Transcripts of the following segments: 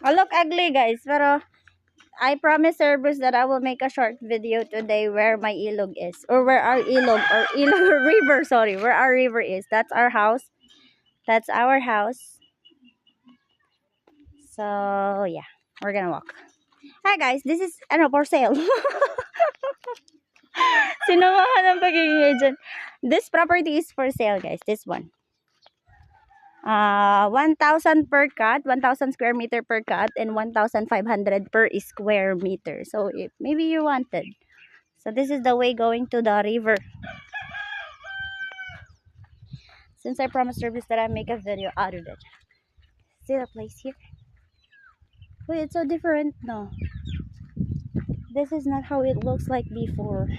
I look ugly, guys, pero I promise Cerberus that I will make a short video today where my ilog is. Or where our ilog, or ilog river, sorry, where our river is. That's our house. That's our house. So, yeah, we're gonna walk. Hi guys, this is, for sale. Sinamahan ng pagiging agent. This property is for sale, guys. This one. 1,000 per cut, 1,000 square meter per cut, and 1,500 per square meter. So, if maybe you wanted. So, this is the way going to the river. Since I promised Service that I make a video out of it. See the place here? Wait, it's so different no. This is not how it looks like before.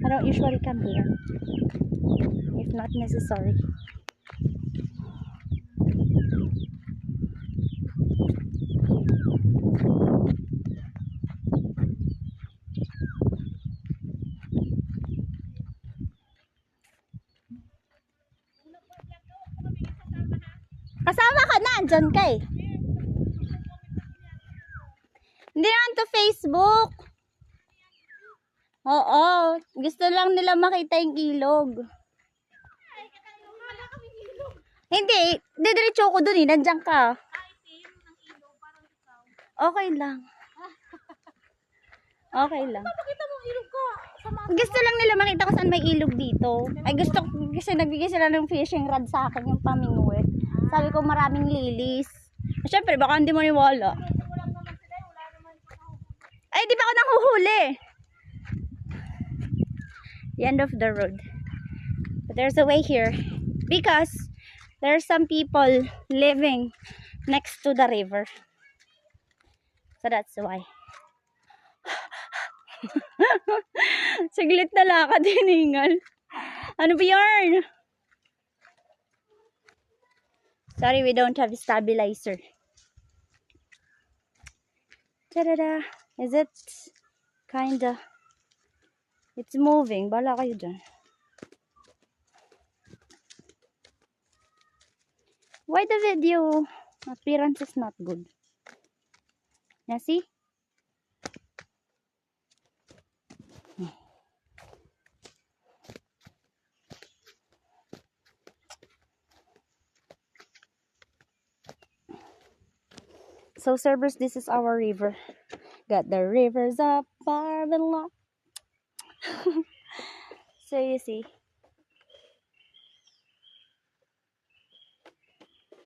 I don't usually come here if not necessary. Kasama ka na, andyan ka eh. Hindi naman to Facebook. Oo, gusto lang nila makita yung ilog. Hindi, didiretso ko dun eh, nandiyan ka. Okay lang. Okay lang. Gusto lang nila makita ko saan may ilog dito. Ay gusto, kasi nagbigay sila ng fishing rod sa akin, yung pamingwit. Sabi ko maraming lilis. Siyempre, baka hindi mo niwala. Ay, di ba ako nanghuhuli? The end of the road. But there's a way here. Because there's some people living next to the river. So that's why. Saglit na lakad, hiningal. Ano ba yarn? Sorry, we don't have stabilizer. Ta-da-da. Is it kinda... It's moving. Bala kayo dyan. Why the video appearance is not good? Now see? So, Cerberus, this is our river. Got the rivers up, far and long. So, you see.